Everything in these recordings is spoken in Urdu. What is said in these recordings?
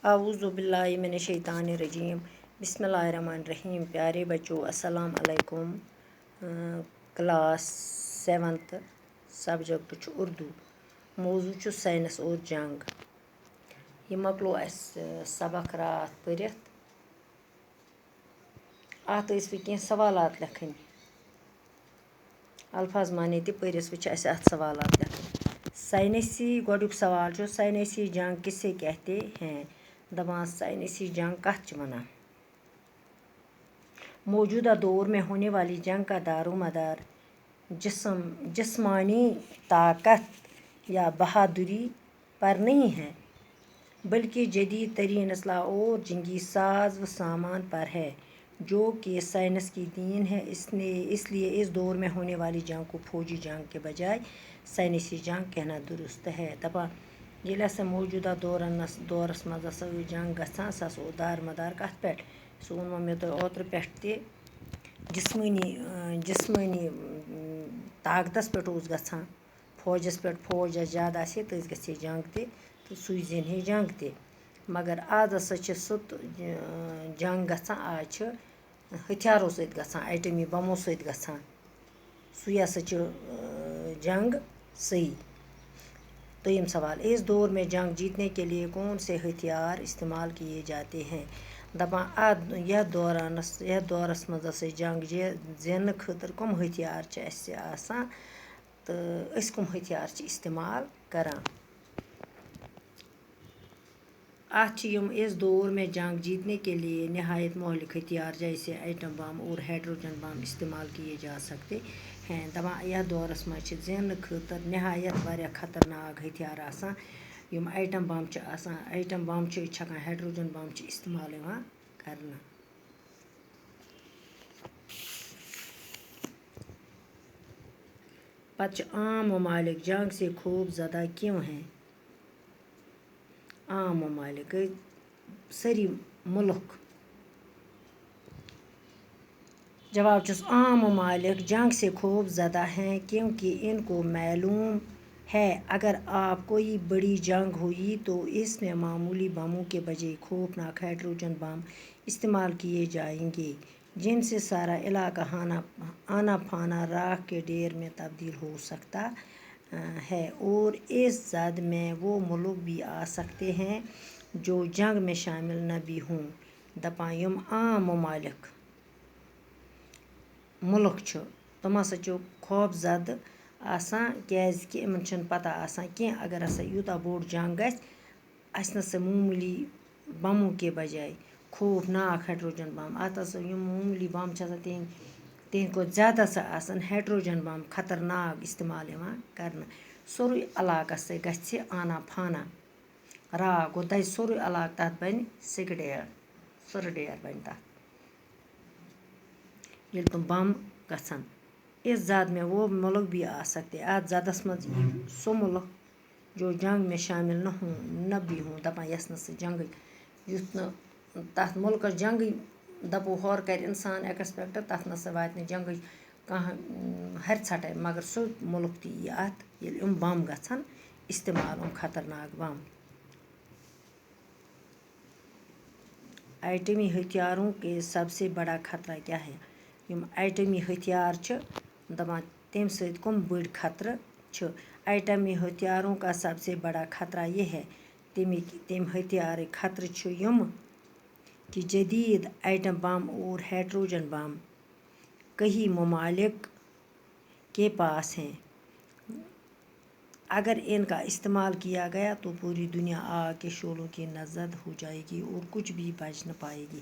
اعوذ باللہ من الشیطان الرجیم بسم اللہ الرحمن الرحیم. پیارے بچوں السلام علیکم. کلاس 7th سبجیکٹ چھُ اردو. موضوع چھُ سائنس اور جنگ. یہ مۄکلو اَسہِ سبق راتھ پٔرِتھ. اَتھ ٲسۍ وۄنۍ کینٛہہ سوالات لیکھٕنۍ. الفاظ مانے تہِ پٔرِتھ وۄنۍ چھِ اَسہِ اَتھ سوالات لیکھٕنۍ. سائنسی گۄڈٕنیُک سوال چھُ سائنسی جنگ کسے کہتے ہیں. دپان سائنسی جنگ کَتھ چھِ وَنان. موجودہ دور میں ہونے والی جنگ کا دار و مدار جسمانی طاقت یا بہادری پر نہیں ہے بلکہ جدید ترین اسلحہ اور جنگی ساز و سامان پر ہے جو کہ سائنس کی دین ہے. اس لیے اس دور میں ہونے والی جنگ کو فوجی جنگ کے بجائے سائنسی جنگ کہنا درست ہے. دپان ییٚلہِ ہسا موجودہ دورس منٛز ہسا ٲس جنگ گژھان سۄ ہسا اوس دار مدار کَتھ پٮ۪ٹھ. سُہ ووٚنمو مےٚ تۄہہِ اوترٕ پٮ۪ٹھ تہِ. جسمٲنی طاقتس پٮ۪ٹھ اوس گژھان. فوجس پٮ۪ٹھ فوج یَس زیادٕ آسہِ ہے تٔژ گژھِ ہے جنگ تہِ تہٕ سُے زینہِ ہے جنگ تہِ. مگر آز ہسا چھِ سُہ جنگ گژھان. آز چھِ ہتھیارو سۭتۍ گژھان ایٹمی بمو سۭتۍ گژھان. سُے ہسا چھِ جنگ صحیح. دوٚیِم سوال اس دور میں جنگ جیتنے کے لیے کون سے ہتھیار استعمال کیے جاتے ہیں. دپان یتھ دورس منٛز ہسا جنگ زیننہٕ خٲطرٕ کٕم ہتھیار چھِ اَسہِ آسان تہٕ أسۍ کٕم ہتھیار چھِ استعمال کران. اتھ چھِ یِم اس دور میں جنگ جیتنے کے لیے نہایت مہلک ہتھیار جیسے ایٹم بم اور ہائیڈروجن بم استعمال کیے جا سکتے ہیں. دپان یتھ دورس منٛز چھِ زیننہٕ خٲطرٕ نہایت واریاہ خطرناک ہتھیار آسان. یِم ایٹم بم چھِ آسان. ایٹم بم چھِ أسۍ چھکان ہائیڈروجن بم چھِ استعمال یِوان کرنہٕ. پتہٕ چھِ عام ممالک جنگ سے خوف زدہ کیوں ہیں. عام ممالک گٔے سٲری مُلک. جواب چھُس عام ممالک جنگ سے خوف زدہ ہیں کیونکہ ان کو معلوم ہے اگر کوئی بڑی جنگ ہوئی تو اس میں معمولی بموں کے بجائے خوفناک ہائیڈروجن بم استعمال کیے جائیں گے جن سے سارا علاقہ آنا پھانا راکھ کے ڈھیر میں تبدیل ہو سکتا ہے اور اس زد میں وہ ملک بھی آ سکتے ہیں جو جنگ میں شامل نہ بھی ہوں. دپان یِم عام مُلک چھِ تِم ہسا چھِ خوف زدٕ آسان کیازِ کہِ یِمن چھنہٕ پتہ آسان کینٛہہ اگر ہسا یوٗتاہ بوٚڑ جنگ گژھِ اَسہِ نسا معموٗلی بموں کے بجائے خوفناک ہائیڈروجن بم. اتھ ہسا یِم معموٗلی بم چھِ آسان تِہنٛدِ کھۄتہٕ زیادٕ ہسا آسان ہائیڈروجن بم خطرناک استعمال یِوان کرنہٕ. سورُے علاقہٕ ہسا گژھِ آنا پھانا راکھ گوٚو دزِ سورُے علاقہٕ تتھ بنہِ سِکہٕ ڈیر. سُرٕ ڈیر بنہِ تتھ ییٚلہِ تِم بم گژھن. اس زد میں وہ ملک بھی آ سکتے. اتھ زدس منٛز یی سُہ مُلک جو جنگ میں شامل نہ بھی ہوں. دپان یس نہٕ سُہ جنگٕے یُتھ نہٕ تتھ مُلکس جنگٕے دپو ہورٕ کرِ انسان ایٚکسپیکٹ تتھ نسا واتہِ نہٕ جنگٕچ کانٛہہ ہرِ ژھٹے. مگر سُہ مُلک تہِ یی اتھ ییٚلہِ یِم بم گژھن استعمال یِم خطرناک بم. ایٹمی ہتھیاروں کے سب سے بڑا خطرہ کیا ہے. یِم ایٹمی ہتھیار چھِ دپان تمہِ سۭتۍ کٕم بٔڑۍ خطرٕ چھِ. ایٹمی ہتھیاروں کا سب سے بڑا خطرہ یہ ہے. تمہِ ہتھیارٕکۍ خطرٕ چھِ یِم کہ جدید ایٹم بم اور ہائیڈروجن بم کئی ممالک کے پاس ہیں. اگر ان کا استعمال کیا گیا تو پوری دنیا آگ کے شعلوں کی نذد ہو جائے گی اور کچھ بھی بچ نہ پائے گی.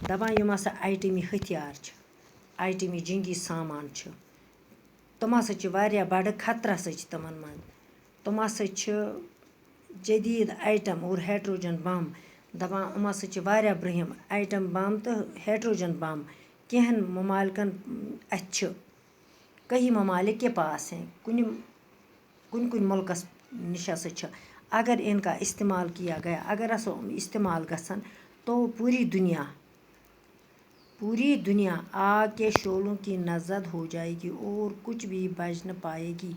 دپان یِم ہسا ایٹمی ہتھیار چھِ ایٹمی جنگی سامان چھِ تِم ہسا چھِ واریاہ بڑٕ خطرٕ ہسا چھِ تِمن منٛز. تِم ہسا چھِ جدید ایٹم اور ہائیڈروجن بم. دپان یِم ہسا چھِ واریاہ برٛونٛہِم ایٹم بم تہٕ ہائیڈروجن بم کینٛہن ممالکن اَتھِ چھِ. کئی ممالک کے پاس ہیں کُنہِ مُلکس نِش ہسا چھِ. اگر ان کا استعمال کیا گیا اگر ہسا یِم استعمال گژھن تو پوری دنیا آگ کے شعلوں کی نذد ہو جائے گی اور کچھ بھی بچ نہ پائے گی.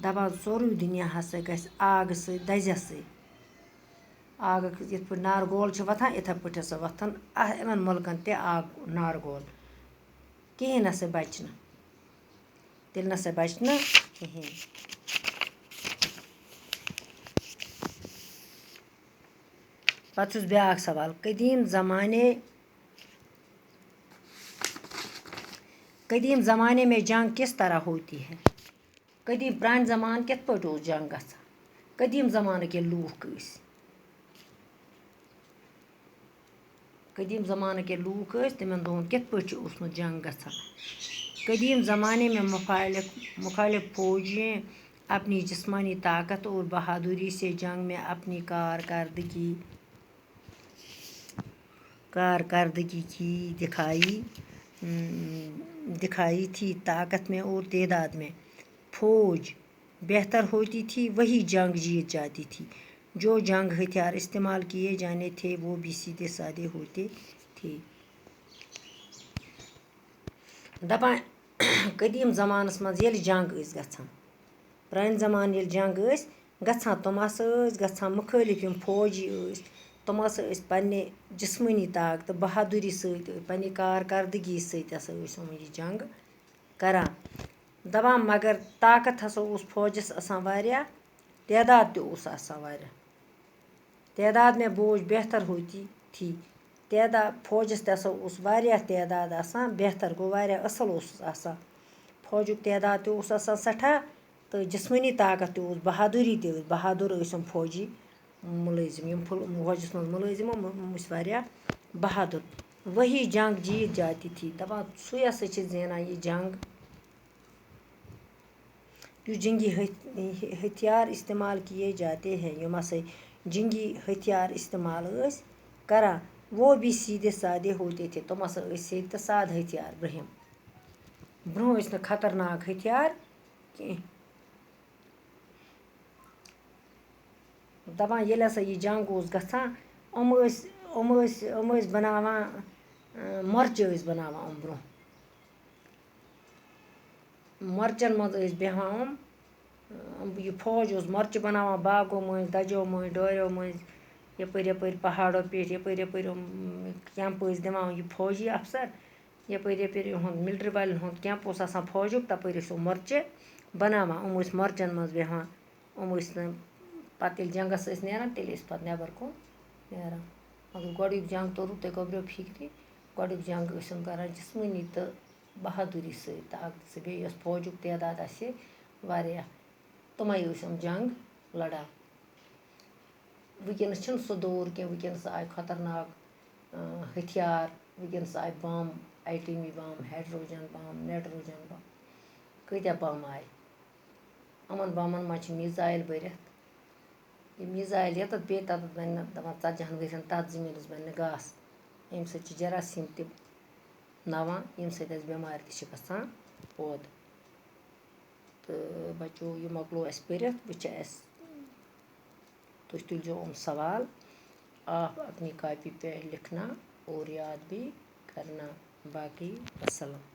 دپان سورُے دُنیا ہسا گژھِ آگہٕ سۭتۍ دزٮ۪س سۭتۍ. آگک یِتھ پٲٹھۍ نارگول چھِ وۄتھان یِتھَے پٲٹھۍ ہسا وۄتھان یِمن مُلکن تہِ آگ نارگول کِہیٖنۍ نسا بَچہِ نہٕ تیٚلہِ نسا بَچہِ نہٕ کِہیٖنۍ. پتہٕ چھُس بیٛاکھ سوال قدیم زمانے میں جنگ کس طرح ہوتی ہے. پرانہِ زمانہٕ کِتھ پٲٹھۍ اوس جنگ گژھان. قدیم زمانٕکۍ ییٚلہِ لوٗکھ ٲسۍ تِمن دۄہن کِتھ پٲٹھۍ چھُ اوسمُت جنگ گژھان. قدیم زمانے میں مخالف فوجیں اپنی جسمانی طاقت اور بہادری سے جنگ میں اپنی کارکردگی کی دکھائی تھی. طاقت میں اور تعداد میں فوج بہتر ہوتی تھی وہی جنگ جیت جاتی تھی. جو جنگ ہتھیار استعمال کیے جانے تھے وہ بھی سیدھے سادے ہوتے تھے. دپان قدیم زمانس منٛز ییٚلہِ جنگ ٲسۍ گژھان پرانہِ زمانہٕ ییٚلہِ جنگ ٲسۍ گژھان تِم ہسا ٲسۍ گژھان مُخٲلف یِم فوجی ٲسۍ تِم ہسا ٲسۍ پننہِ جسمٲنی طاقتہٕ بہادُری سۭتۍ پننہِ کارکردگی سۭتۍ ہسا ٲسۍ یِم یہِ جنگ کران. دپان مگر طاقت ہسا اوس فوجس آسان واریاہ تعداد تہِ اوس آسان واریاہ. تعداد میں فوج بہتر ہوتی تھی. فوجس تہِ ہسا اوس واریاہ تعداد آسان بہتر گوٚو واریاہ اَصٕل اوسُس آسان. فوجُک تعداد تہِ اوس آسان سٮ۪ٹھاہ تہٕ جسمٲنی طاقت تہِ اوس بہادُری تہِ ٲس بہادُر ٲسۍ یِم فوجی مُلٲزِم یِم فوجس منٛز مُلٲزِم یِم ٲسۍ واریاہ بہادُر. وہی جنگ جیت جاتی تھی. دپان سُے ہسا چھِ زینان یہِ جنگ. یُس جنگی ہتھیار استعمال کیے جاتے ہیں یِم ہسا جنگی ہتھیار استعمال ٲسۍ کران وہ بھی سیدھے سادے ہوتے تھے. تِم ہسا ٲسۍ سیدٕ تہٕ سادٕ ہتھیار برونٛہہ ٲسۍ نہٕ خطرناک ہتھیار کینٛہہ. دپان ییٚلہِ ہسا یہِ جنگ اوس گژھان یِم ٲسۍ بناوان مۄرچہِ ٲسۍ بناوان یِم برونٛہہ مۄرچن منٛز ٲسۍ بیٚہوان یہِ فوج اوس مۄرچہِ بناوان باغو مٔنٛزۍ دَجو مٔنٛزۍ ڈورٮ۪و مٔنٛزۍ یپٲرۍ پہاڑو پٮ۪ٹھ یپٲرۍ یِم کیمپ ٲسۍ دِوان یہِ فوجی افسر یپٲرۍ یِہُنٛد ملٹری والٮ۪ن ہُنٛد کیمپ اوس آسان فوجُک تپٲرۍ ٲسۍ یِم مۄرچہِ بناوان یِم ٲسۍ مۄرچن منٛز بیٚہوان. یِم ٲسۍ نہٕ پتہٕ ییٚلہِ جنگس ٲسۍ نیران تیٚلہِ ٲسۍ پتہٕ نٮ۪بر کُن نیران. مگر گۄڈٕنیُک جنگ توٚرُو تۄہہِ گۄبرو فِکرِ گۄڈٕنیُک جنگ ٲسۍ یِم کران جسمٲنی تہٕ بہادُری سۭتۍ طاقتہٕ سۭتۍ بیٚیہِ یۄس فوجُک تعداد آسہِ واریاہ تِمے ٲسۍ یِم جنگ لڑان. وٕنکیٚنس چھُنہٕ سُہ دور کینٛہہ. وٕنکیٚنس آیہِ خطرناک ہتھیار. وٕنکیٚنس آیہِ بم ایٹمی بم ہیڈروجن بم نایٹروجن بم کۭتیاہ بم آیہِ. یِمن بمن منٛز چھِ میٖزایل بٔرِتھ. یہِ میٖزایل ییٚتٮ۪تھ پیٚیہِ تَتٮ۪تھ بَنہِ نہٕ دپان 40 ؤرین تَتھ زٔمیٖنس بَنہِ نہٕ گاسہٕ. اَمہِ سۭتۍ چھِ جراثیٖم تہِ نَوان ییٚمہِ سۭتۍ اَسہِ بٮ۪مارِ تہِ چھِ گژھان پٲدٕ. تہٕ بچو یہِ مۄکلو اَسہِ پٔرِتھ. وۄنۍ چھِ اَسہِ تُہۍ تُلۍزیو یِم سوال آپ اپنی کاپی پہ لکھنا اور یاد بھی کرنا. باقی وسلام.